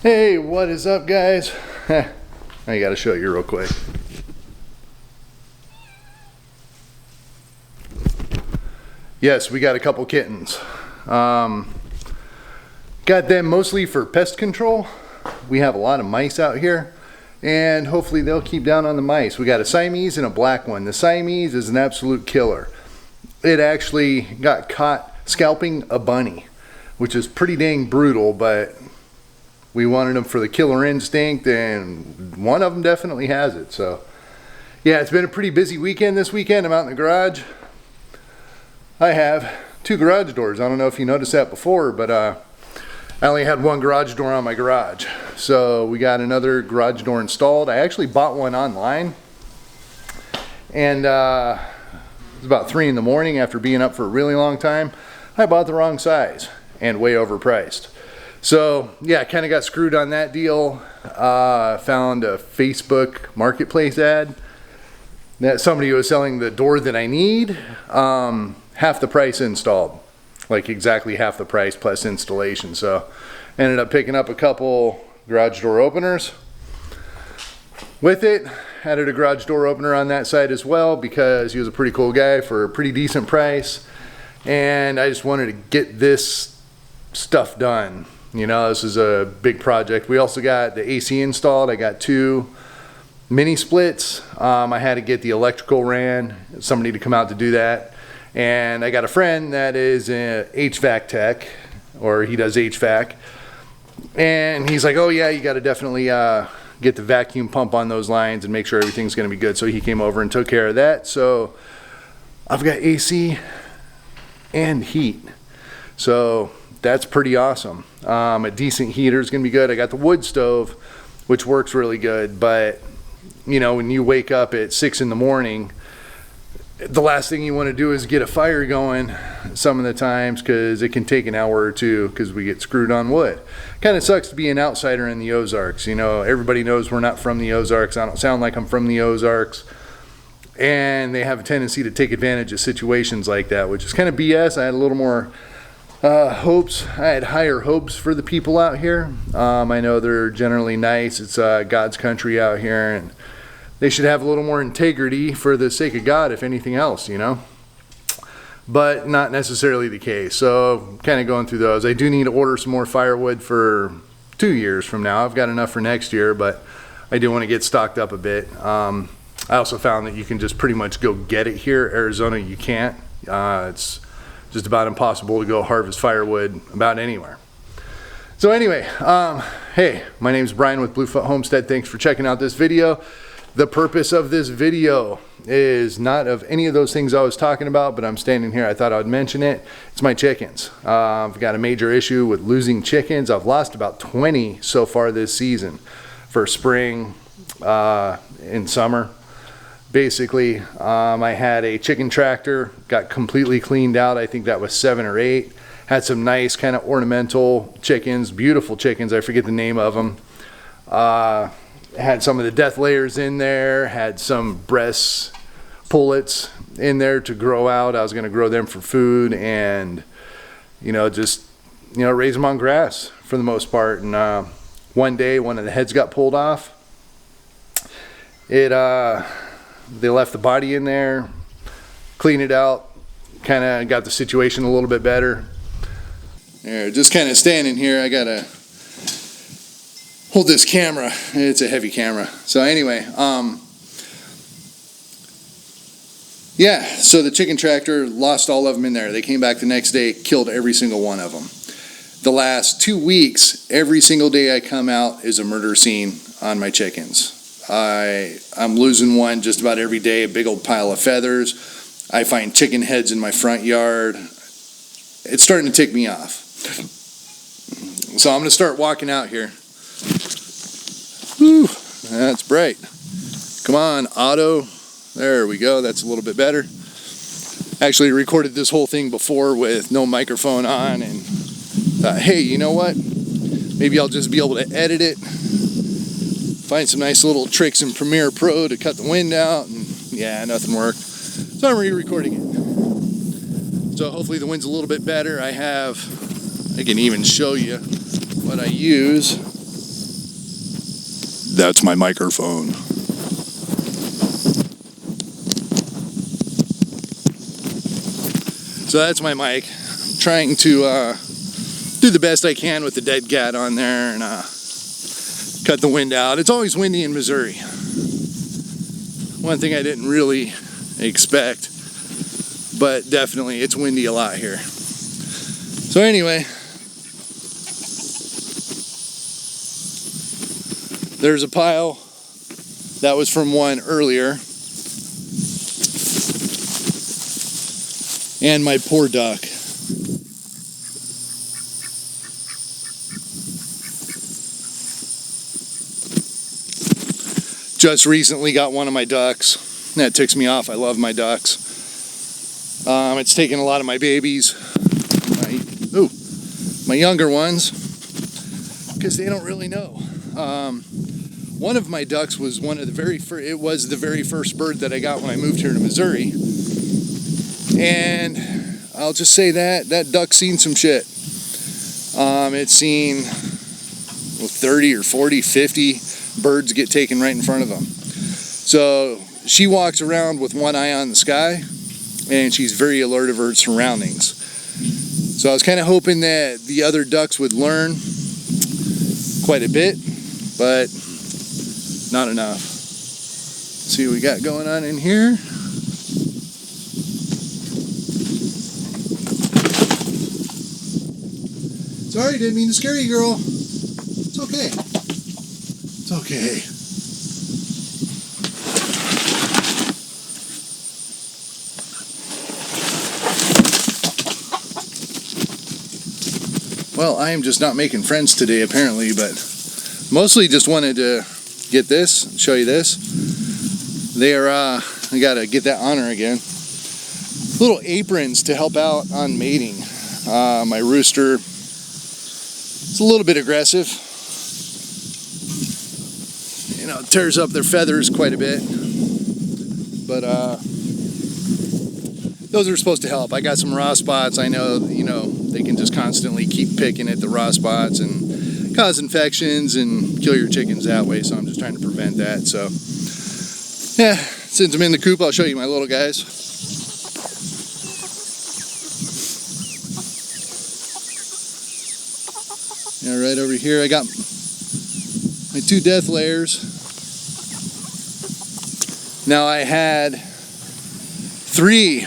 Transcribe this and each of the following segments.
Hey, what is up, guys? I gotta show you real quick. Yes, we got a couple kittens. Got them mostly for pest control. We have a lot of mice out here, and hopefully they'll keep down on the mice. We got a Siamese and a black one. The Siamese is an absolute killer. It actually got caught scalping a bunny, which is pretty dang brutal, but we wanted them for the killer instinct, and one of them definitely has it. So yeah, it's been a pretty busy weekend this weekend. I'm out in the garage. I have two garage doors. I don't know if you noticed that before, but I only had one garage door on my garage. So we got another garage door installed. I actually bought one online, and it was about 3 in the morning after being up for a really long time. I bought the wrong size and way overpriced. So yeah, I kind of got screwed on that deal. Found a Facebook marketplace ad that somebody was selling the door that I need, half the price installed, like exactly half the price plus installation. So ended up picking up a couple garage door openers with it. Added a garage door opener on that side as well because he was a pretty cool guy for a pretty decent price, and I just wanted to get this stuff done. You know, this is a big project. We also got the AC installed. I got 2 mini splits. I had to get the electrical ran, somebody to come out to do that. And I got a friend that is an HVAC tech, or he does HVAC. And he's like, oh yeah, you got to definitely get the vacuum pump on those lines and make sure everything's going to be good. So he came over and took care of that. So I've got AC and heat. So that's pretty awesome. A decent heater is going to be good. I got the wood stove, which works really good, but you know, when you wake up at 6 in the morning, the last thing you want to do is get a fire going some of the times, because it can take an hour or two because we get screwed on wood. Kind of sucks to be an outsider in the Ozarks. You know, everybody knows we're not from the Ozarks. I don't sound like I'm from the Ozarks. And they have a tendency to take advantage of situations like that, which is kind of BS. I had a little more hopes. I had higher hopes for the people out here. I know they're generally nice. It's God's country out here, and they should have a little more integrity for the sake of God, if anything else, you know. But not necessarily the case. So kind of going through those. I do need to order some more firewood for 2 years from now. I've got enough for next year, but I do want to get stocked up a bit. I also found that you can just pretty much go get it here. Arizona, you can't. It's just about impossible to go harvest firewood about anywhere. So anyway, hey, my name is Brian with Bluefoot Homestead. Thanks for checking out this video. The purpose of this video is not of any of those things I was talking about, but I'm standing here, I thought I would mention it. It's my chickens. I've got a major issue with losing chickens. I've lost about 20 so far this season for spring and summer. Basically, I had a chicken tractor, got completely cleaned out. I think that was 7 or 8. Had some nice kind of ornamental chickens, beautiful chickens. I forget the name of them. Had some of the death layers in there. Had some breast pullets in there to grow out. I was going to grow them for food, and just raise them on grass for the most part. And one day, one of the heads got pulled off. They left the body in there, cleaned it out, kind of got the situation a little bit better. There, just kind of standing here, I gotta hold this camera. It's a heavy camera. So anyway, yeah, so the chicken tractor lost all of them in there. They came back the next day, killed every single one of them. The last 2 weeks, every single day I come out is a murder scene on my chickens. I'm losing one just about every day, a big old pile of feathers. I find chicken heads in my front yard. It's starting to tick me off. So I'm going to start walking out here. Whew, that's bright. Come on, auto. There we go. That's a little bit better. Actually recorded this whole thing before with no microphone on, and thought, hey, you know what? Maybe I'll just be able to edit it. Find some nice little tricks in Premiere Pro to cut the wind out, and yeah, nothing worked. So I'm re-recording it. So hopefully the wind's a little bit better. I can even show you what I use. that's my microphone. So that's my mic. I'm trying to do the best I can with the dead cat on there and cut the wind out. It's always windy in Missouri. One thing I didn't really expect, but definitely it's windy a lot here. So anyway, there's a pile that was from one earlier. And my poor duck. Just recently got one of my ducks. That ticks me off. I love my ducks. It's taken a lot of my babies, my younger ones, because they don't really know. One of my ducks was one of the very first. It was the very first bird that I got when I moved here to Missouri, and I'll just say that duck's seen some shit. It's seen 30 or 40, 50 birds get taken right in front of them. So she walks around with one eye on the sky, and she's very alert of her surroundings. So I was kind of hoping that the other ducks would learn quite a bit, but not enough. Let's see what we got going on in here. Sorry, didn't mean to scare you, girl. It's okay. It's okay. Well, I am just not making friends today, apparently, but mostly just wanted to get this, show you this. They are, I gotta get that on her again. Little aprons to help out on mating. My rooster, it's a little bit aggressive. You know, it tears up their feathers quite a bit. But those are supposed to help. I got some raw spots. I know, you know, they can just constantly keep picking at the raw spots and cause infections and kill your chickens that way. So I'm just trying to prevent that. So yeah, since I'm in the coop, I'll show you my little guys. Yeah, right over here I got my 2 death layers. Now I had 3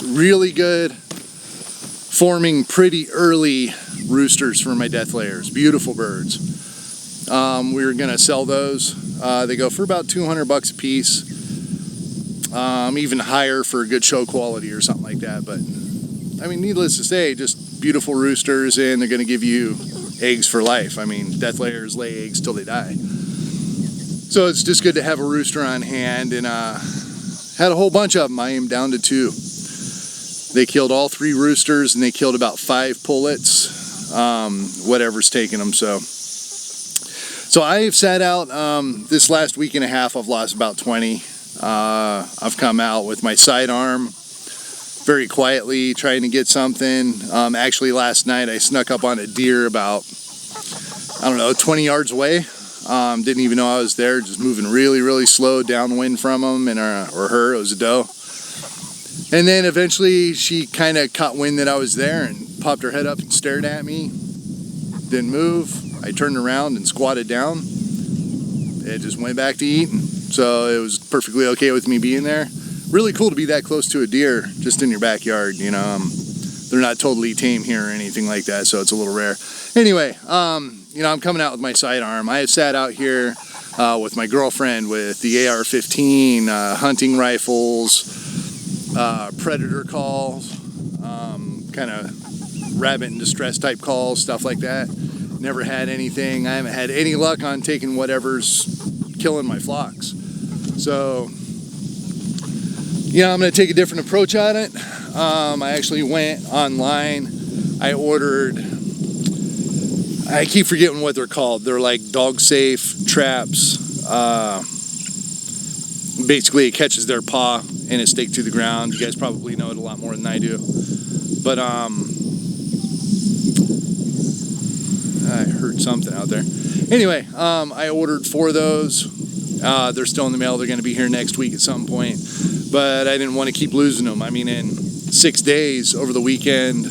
really good forming pretty early roosters for my death layers. Beautiful birds. We were gonna sell those. They go for about $200 a piece. Even higher for a good show quality or something like that. But I mean, needless to say, just beautiful roosters, and they're gonna give you eggs for life. I mean, death layers lay eggs till they die. So it's just good to have a rooster on hand, and had a whole bunch of them. I am down to 2. They killed all 3 roosters, and they killed about 5 pullets, whatever's taking them. So I've sat out this last week and a half. I've lost about 20. I've come out with my sidearm very quietly trying to get something. Actually last night I snuck up on a deer about, I don't know, 20 yards away. Didn't even know I was there, just moving really, really slow downwind from him, and or her. It was a doe. And then eventually she kind of caught wind that I was there and popped her head up and stared at me. Didn't move. I turned around and squatted down. It just went back to eating. So it was perfectly okay with me being there. Really cool to be that close to a deer just in your backyard, you know. They're not totally tame here or anything like that, so it's a little rare. Anyway, you know, I'm coming out with my sidearm. I have sat out here with my girlfriend with the AR-15, hunting rifles, predator calls, kind of rabbit and distress type calls, stuff like that. Never had anything. I haven't had any luck on taking whatever's killing my flocks. So, yeah, I'm going to take a different approach on it. I actually went online. I ordered, I keep forgetting what they're called. They're like dog safe traps. Basically, it catches their paw and it staked to the ground. You guys probably know it a lot more than I do. But I heard something out there. Anyway, I ordered 4 of those. They're still in the mail. They're going to be here next week at some point. But I didn't want to keep losing them. I mean, in 6 days over the weekend,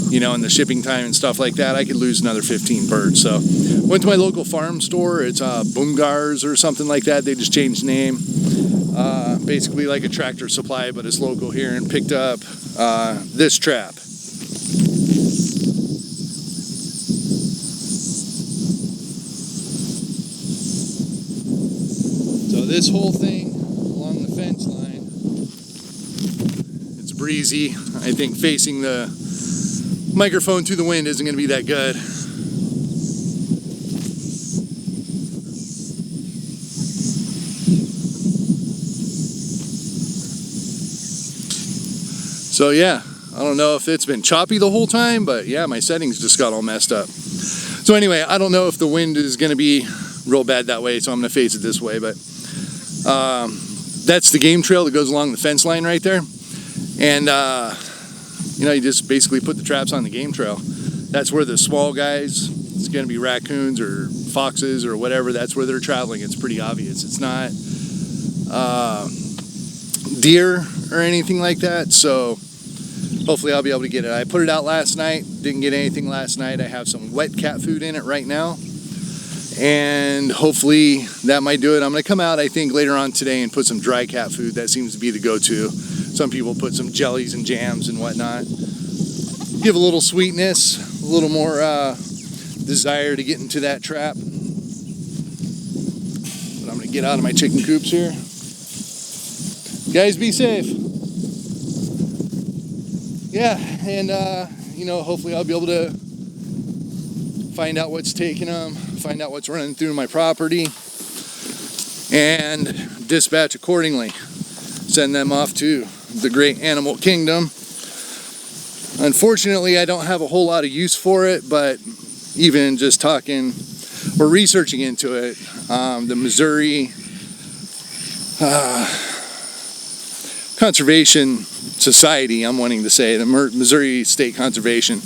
you know, and the shipping time and stuff like that, I could lose another 15 birds. So went to my local farm store. It's Boomgars or something like that. They just changed the name. Basically like a Tractor Supply, but it's local here, and picked up this trap. So this whole thing along the fence line, it's breezy. I think facing the microphone through the wind isn't going to be that good. So yeah, I don't know if it's been choppy the whole time, but yeah, my settings just got all messed up. So anyway, I don't know if the wind is going to be real bad that way, so I'm going to face it this way. But that's the game trail that goes along the fence line right there. And you know, you just basically put the traps on the game trail. That's where the small guys, it's going to be raccoons or foxes or whatever, that's where they're traveling. It's pretty obvious. It's not deer or anything like that. So hopefully I'll be able to get it. I put it out last night, didn't get anything last night. I have some wet cat food in it right now, and hopefully that might do it. I'm going to come out, I think, later on today and put some dry cat food. That seems to be the go-to. Some people put some jellies and jams and whatnot. Give a little sweetness, a little more desire to get into that trap. But I'm going to get out of my chicken coops here. Guys, be safe. Yeah, and you know, hopefully I'll be able to find out what's taking them, find out what's running through my property, and dispatch accordingly. Send them off to the great animal kingdom. Unfortunately, I don't have a whole lot of use for it, but even just talking or researching into it, the Missouri Conservation Society, I'm wanting to say, the Missouri State Conservation,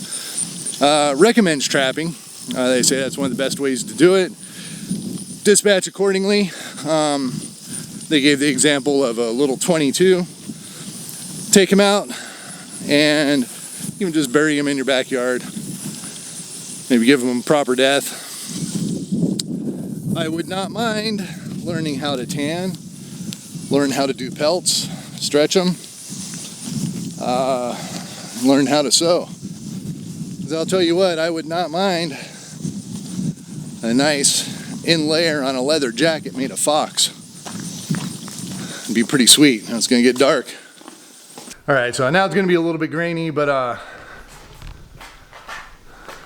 recommends trapping. They say that's one of the best ways to do it. Dispatch accordingly. They gave the example of a little 22. Take them out and even just bury them in your backyard. Maybe give them a proper death. I would not mind learning how to tan, learn how to do pelts, stretch them, learn how to sew. Because I'll tell you what, I would not mind a nice inlayer on a leather jacket made of fox. It'd be pretty sweet. Now it's going to get dark. All right, so now it's going to be a little bit grainy, but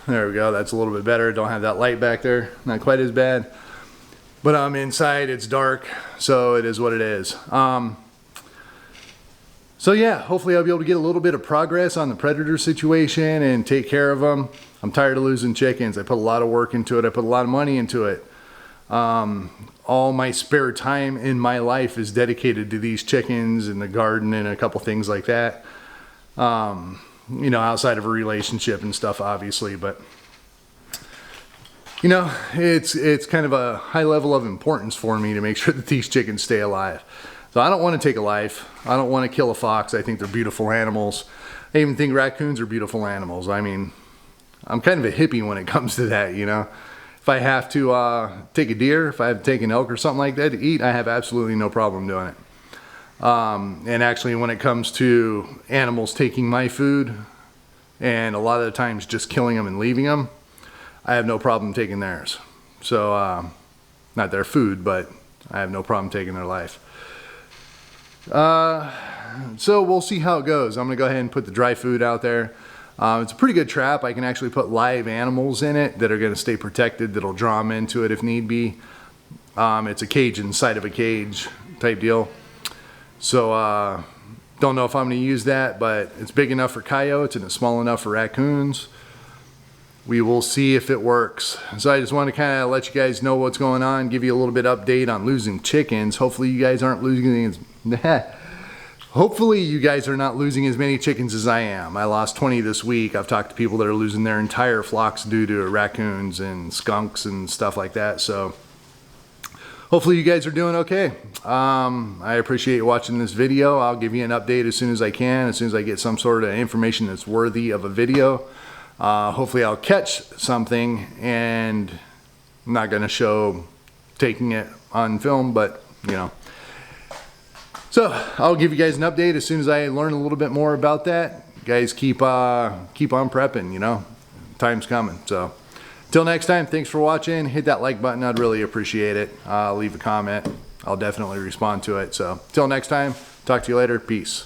there we go. That's a little bit better. Don't have that light back there. Not quite as bad. But inside it's dark, so it is what it is. So yeah, hopefully I'll be able to get a little bit of progress on the predator situation and take care of them. I'm tired of losing chickens. I put a lot of work into it. I put a lot of money into it. All my spare time in my life is dedicated to these chickens and the garden and a couple things like that. You know, outside of a relationship and stuff, obviously, but you know, it's kind of a high level of importance for me to make sure that these chickens stay alive. So I don't want to take a life. I don't want to kill a fox. I think they're beautiful animals. I even think raccoons are beautiful animals. I mean, I'm kind of a hippie when it comes to that, you know. If I have to take a deer, if I have to take an elk or something like that to eat, I have absolutely no problem doing it. And actually, when it comes to animals taking my food, and a lot of the times just killing them and leaving them, I have no problem taking theirs. So, not their food, but I have no problem taking their life. So we'll see how it goes. I'm gonna go ahead and put the dry food out there. It's a pretty good trap. I can actually put live animals in it that are gonna stay protected, that'll draw them into it if need be. It's a cage inside of a cage type deal. So don't know if I'm gonna use that, but it's big enough for coyotes and it's small enough for raccoons. We will see if it works. So I just want to kind of let you guys know what's going on, give you a little bit update on losing chickens. Hopefully you guys aren't losing hopefully you guys are not losing as many chickens as I am. I lost 20 this week. I've talked to people that are losing their entire flocks due to raccoons and skunks and stuff like that. So hopefully you guys are doing okay. I appreciate you watching this video. I'll give you an update as soon as I can, as soon as I get some sort of information that's worthy of a video. Hopefully I'll catch something, and I'm not going to show taking it on film, but you know. So I'll give you guys an update as soon as I learn a little bit more about that. Guys, keep on prepping, you know, time's coming. So till next time, thanks for watching. Hit that like button, I'd really appreciate it. Leave a comment, I'll definitely respond to it. So till next time, talk to you later, peace.